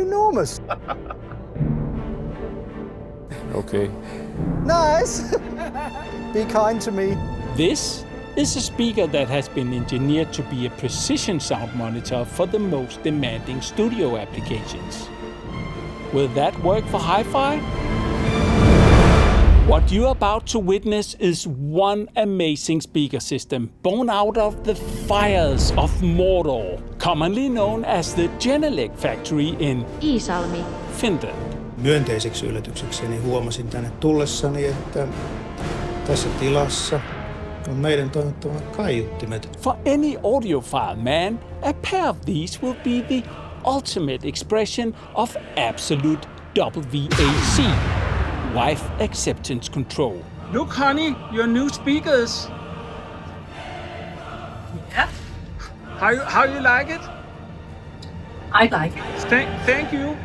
enormous. Okay. Nice. Be kind to me. This is a speaker that has been engineered to be a precision sound monitor for the most demanding studio applications. Will that work for hi-fi? What you're about to witness is one amazing speaker system born out of the fires of Mordor, commonly known as the Genelec factory in Iisalmi, Finland. Myönteiseksi yllätyksekseni huomasin tänne tullessani, että tässä tilassa on meidän toimittavat kaiuttimet. For any audiophile man, a pair of these will be the ultimate expression of absolute WAC, wife acceptance control. Look, honey, your new speakers. Yeah, How you like it? I like it. Thank you.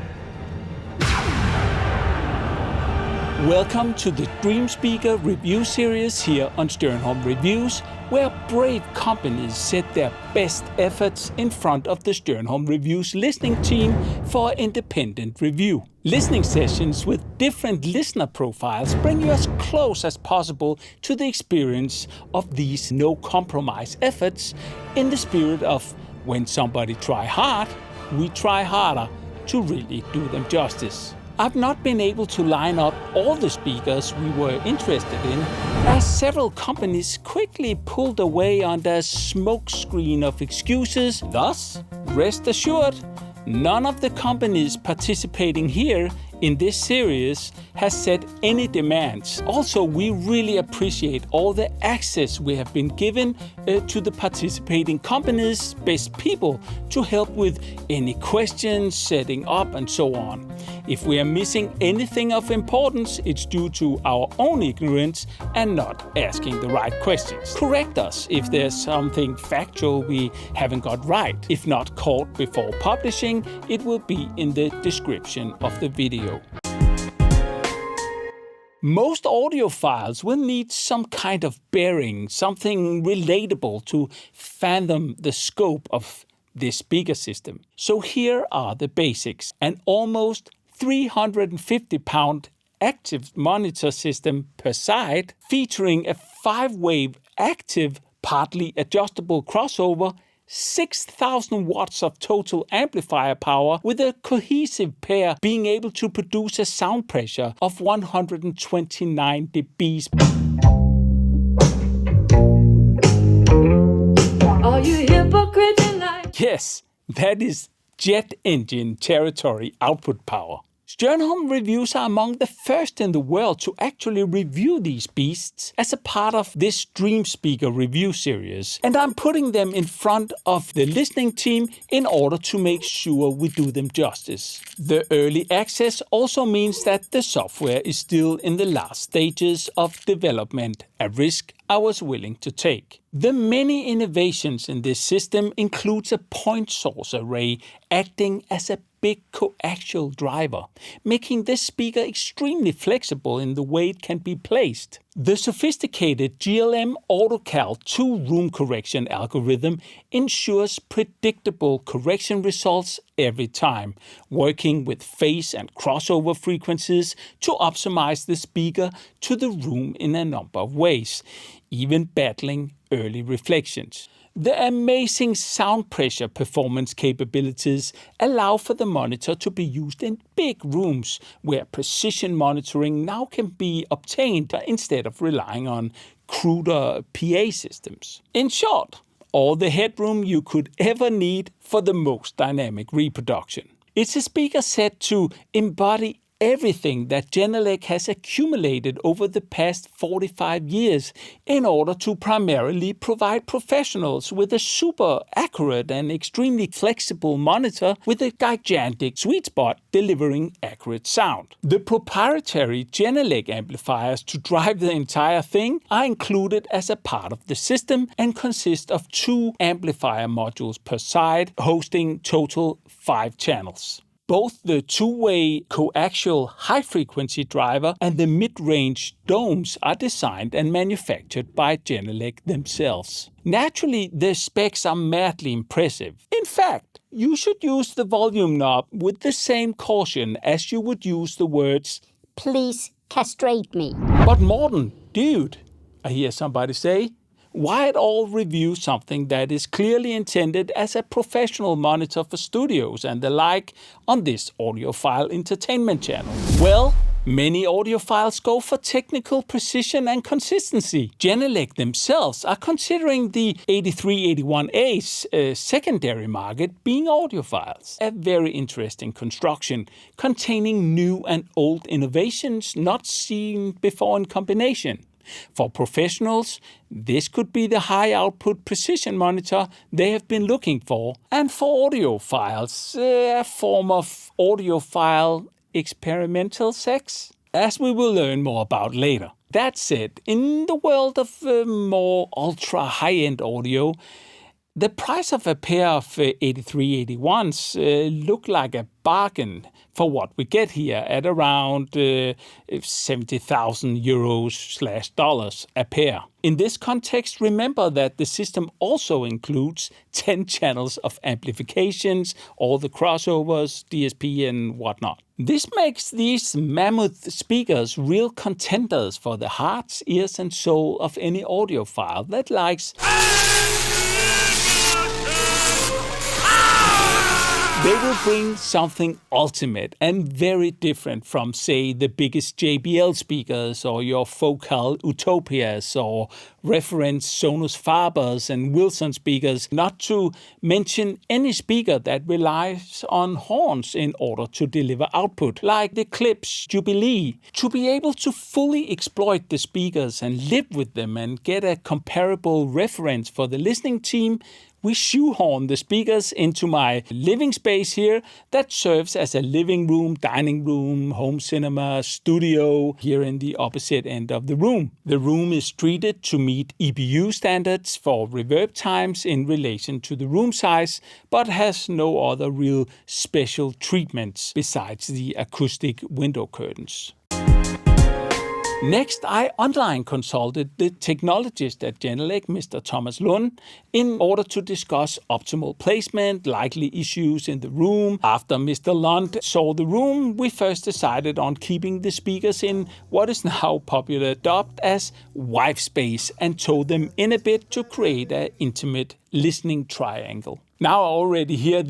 Welcome to the Dream Speaker review series here on Stjernholm Reviews, where brave companies set their best efforts in front of the Stjernholm Reviews listening team for independent review. Listening sessions with different listener profiles bring you as close as possible to the experience of these no-compromise efforts in the spirit of when somebody try hard, we try harder to really do them justice. I've not been able to line up all the speakers we were interested in, as several companies quickly pulled away under a smokescreen of excuses. Thus, rest assured, none of the companies participating here in this series has set any demands. Also, we really appreciate all the access we have been given to the participating companies' best people to help with any questions, setting up, and so on. If we are missing anything of importance, it's due to our own ignorance and not asking the right questions. Correct us if there's something factual we haven't got right. If not caught before publishing, it will be in the description of the video. Most audiophiles will need some kind of bearing, something relatable to fathom the scope of this speaker system. So here are the basics. An almost 350-pound active monitor system per side, featuring a 5-wave active, partly adjustable crossover, 6,000 watts of total amplifier power, with a cohesive pair being able to produce a sound pressure of 129 dBs. are you hypocrite tonight? Yes, that is jet engine territory output power. Stjernholm Reviews are among the first in the world to actually review these beasts as a part of this Dream Speaker review series, and I'm putting them in front of the listening team in order to make sure we do them justice. The early access also means that the software is still in the last stages of development, a risk I was willing to take. The many innovations in this system includes a point source array acting as a big coaxial driver, making this speaker extremely flexible in the way it can be placed. The sophisticated GLM AutoCal 2 room correction algorithm ensures predictable correction results every time, working with phase and crossover frequencies to optimize the speaker to the room in a number of ways, even battling early reflections. The amazing sound pressure performance capabilities allow for the monitor to be used in big rooms where precision monitoring now can be obtained instead of relying on cruder PA systems. In short, all the headroom you could ever need for the most dynamic reproduction. It's a speaker set to embody everything that Genelec has accumulated over the past 45 years in order to primarily provide professionals with a super accurate and extremely flexible monitor with a gigantic sweet spot delivering accurate sound. The proprietary Genelec amplifiers to drive the entire thing are included as a part of the system and consist of 2 amplifier modules per side, hosting total 5 channels. Both the 2-way coaxial high-frequency driver and the mid-range domes are designed and manufactured by Genelec themselves. Naturally, the specs are madly impressive. In fact, you should use the volume knob with the same caution as you would use the words, Please castrate me. "But Morten, dude," I hear somebody say, why at all review something that is clearly intended as a professional monitor for studios and the like on this audiophile entertainment channel? Well, many audiophiles go for technical precision and consistency. Genelec themselves are considering the 8381A's secondary market being audiophiles. A very interesting construction containing new and old innovations not seen before in combination. For professionals, this could be the high-output precision monitor they have been looking for. And for audiophiles, a form of audiophile experimental sex, as we will learn more about later. That said, in the world of more ultra-high-end audio, the price of a pair of 8381s look like a bargain for what we get here at around 70,000 euros/dollars a pair. In this context, remember that the system also includes 10 channels of amplifications, all the crossovers, DSP and whatnot. This makes these mammoth speakers real contenders for the hearts, ears and soul of any audiophile that likes... They will bring something ultimate and very different from, say, the biggest JBL speakers or your Focal Utopias or reference Sonos Fabers and Wilson speakers, not to mention any speaker that relies on horns in order to deliver output, like the Klipsch Jubilee. To be able to fully exploit the speakers and live with them and get a comparable reference for the listening team, we shoehorn the speakers into my living space here that serves as a living room, dining room, home cinema, studio here in the opposite end of the room. The room is treated to meet EBU standards for reverb times in relation to the room size, but has no other real special treatments besides the acoustic window curtains. Next, I online consulted the technologist at Genelec, Mr. Thomas Lund, in order to discuss optimal placement, likely issues in the room. After Mr. Lund saw the room, we first decided on keeping the speakers in what is now popularly dubbed as wife space and towed them in a bit to create an intimate listening triangle. Now I already hear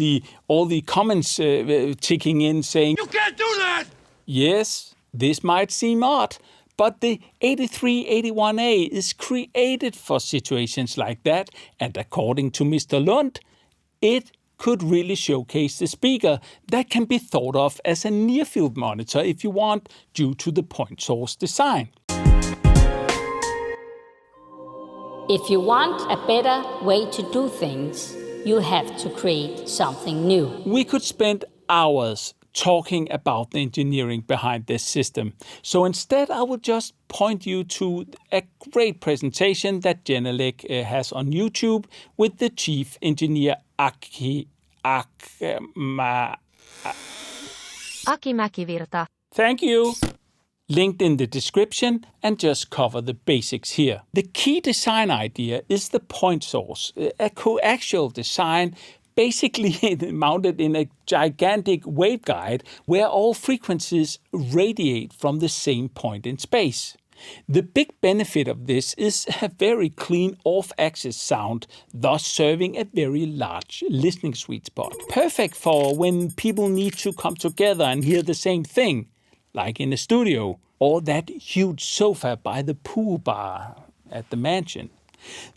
all the comments ticking in saying, "You can't do that!" Yes, this might seem odd, but the 8381A is created for situations like that, and according to Mr. Lund, it could really showcase the speaker that can be thought of as a near-field monitor if you want, due to the point source design. If you want a better way to do things, you have to create something new. We could spend hours talking about the engineering behind this system. So instead, I will just point you to a great presentation that Genelec has on YouTube with the chief engineer Aki Mäkivirta. Thank you. Linked in the description, and just cover the basics here. The key design idea is the point source, a coaxial design basically mounted in a gigantic waveguide where all frequencies radiate from the same point in space. The big benefit of this is a very clean off-axis sound, thus serving a very large listening sweet spot. Perfect for when people need to come together and hear the same thing, like in a studio, or that huge sofa by the pool bar at the mansion.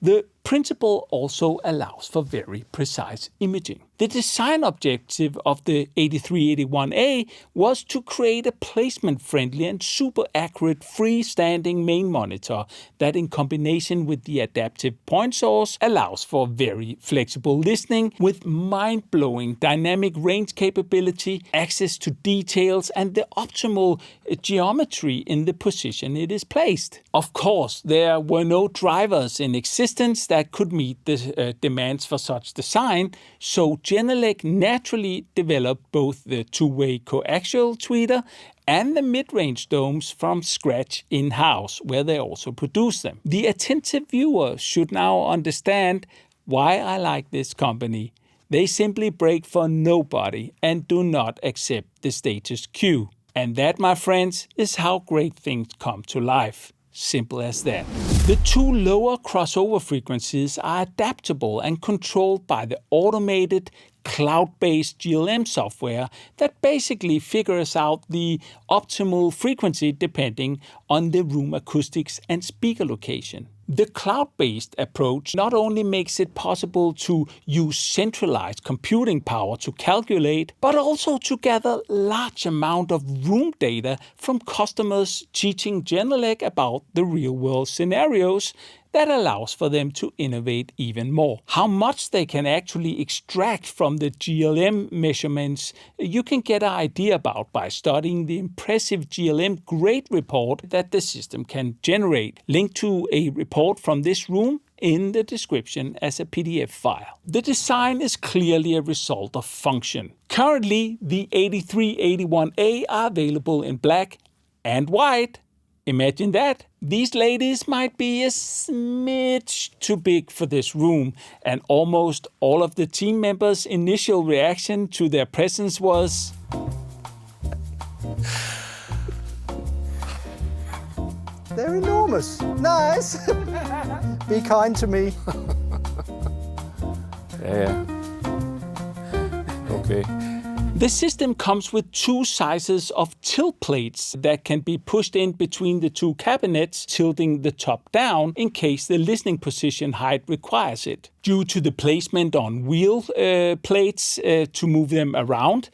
The principle also allows for very precise imaging. The design objective of the 8381A was to create a placement-friendly and super accurate freestanding main monitor that, in combination with the adaptive point source, allows for very flexible listening with mind-blowing dynamic range capability, access to details, and the optimal geometry in the position it is placed. Of course, there were no drivers in existence that could meet the demands for such design, so Genelec naturally developed both the two-way coaxial tweeter and the mid-range domes from scratch in-house, where they also produce them. The attentive viewer should now understand why I like this company. They simply break for nobody and do not accept the status quo. And that, my friends, is how great things come to life. Simple as that. The two lower crossover frequencies are adaptable and controlled by the automated cloud-based GLM software that basically figures out the optimal frequency depending on the room acoustics and speaker location. The cloud-based approach not only makes it possible to use centralized computing power to calculate, but also to gather large amount of room data from customers teaching Genelec about the real-world scenarios that allows for them to innovate even more. How much they can actually extract from the GLM measurements, you can get an idea about by studying the impressive GLM grade report that the system can generate. Link to a report from this room in the description as a PDF file. The design is clearly a result of function. Currently, the 8381A are available in black and white. Imagine that. These ladies might be a smidge too big for this room, and almost all of the team members' initial reaction to their presence was... They're enormous. Nice. Be kind to me. Yeah. Okay. The system comes with two sizes of tilt plates that can be pushed in between the two cabinets, tilting the top down in case the listening position height requires it. Due to the placement on wheel plates to move them around,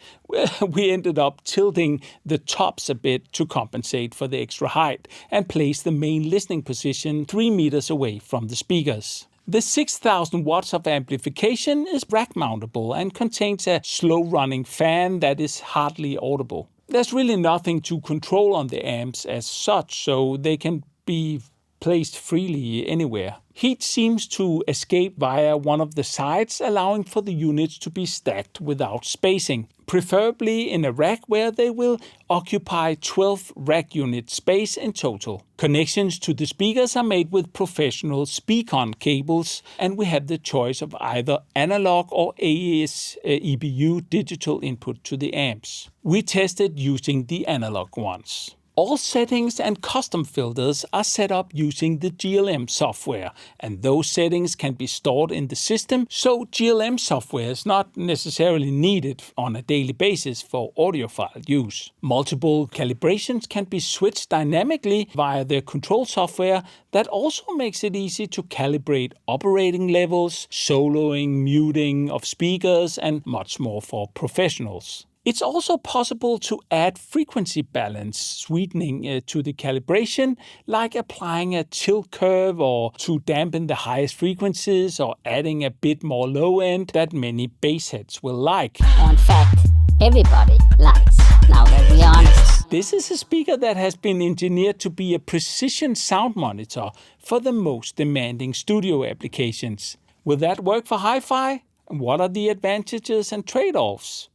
we ended up tilting the tops a bit to compensate for the extra height and place the main listening position 3 meters away from the speakers. The 6,000 watts of amplification is rack mountable and contains a slow-running fan that is hardly audible. There's really nothing to control on the amps as such, so they can be placed freely anywhere. Heat seems to escape via one of the sides, allowing for the units to be stacked without spacing, preferably in a rack where they will occupy 12 rack unit space in total. Connections to the speakers are made with professional Speakon cables, and we have the choice of either analog or AES EBU digital input to the amps. We tested using the analog ones. All settings and custom filters are set up using the GLM software, and those settings can be stored in the system, so GLM software is not necessarily needed on a daily basis for audiophile use. Multiple calibrations can be switched dynamically via the control software that also makes it easy to calibrate operating levels, soloing, muting of speakers, and much more for professionals. It's also possible to add frequency balance sweetening to the calibration, like applying a tilt curve or to dampen the highest frequencies or adding a bit more low end that many bass heads will like. In fact, everybody likes, now that we're honest. This is a speaker that has been engineered to be a precision sound monitor for the most demanding studio applications. Will that work for hi-fi? What are the advantages and trade-offs?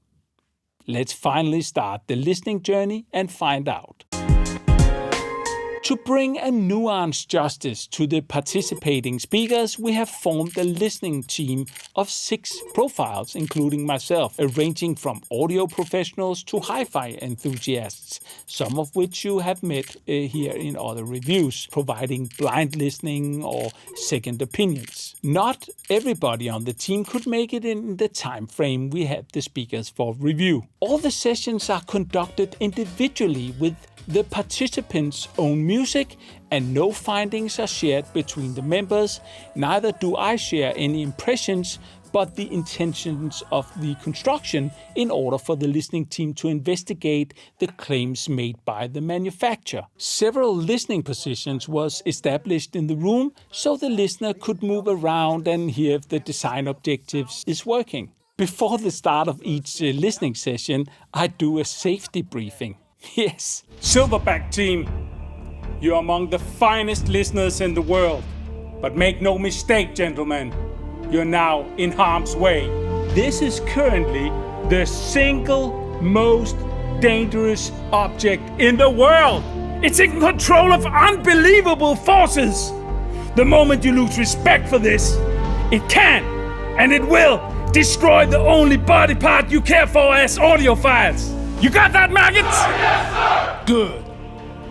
Let's finally start the listening journey and find out. To bring a nuanced justice to the participating speakers, we have formed a listening team of 6 profiles, including myself, ranging from audio professionals to hi-fi enthusiasts, some of which you have met here in other reviews, providing blind listening or second opinions. Not everybody on the team could make it in the time frame we had the speakers for review. All the sessions are conducted individually with the participants' own music, and no findings are shared between the members. Neither do I share any impressions, but the intentions of the construction in order for the listening team to investigate the claims made by the manufacturer. Several listening positions was established in the room so the listener could move around and hear if the design objectives is working. Before the start of each listening session, I do a safety briefing. Yes. Silverback team, you're among the finest listeners in the world. But make no mistake, gentlemen, you're now in harm's way. This is currently the single most dangerous object in the world. It's in control of unbelievable forces. The moment you lose respect for this, it can and it will destroy the only body part you care for as audiophiles. You got that, maggots? Good.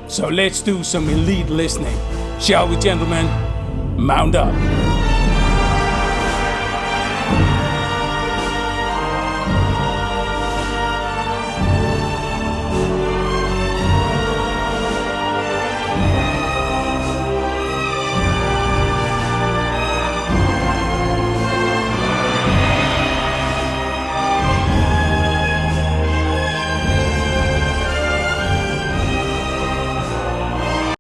So let's do some elite listening. Shall we, gentlemen? Mount up.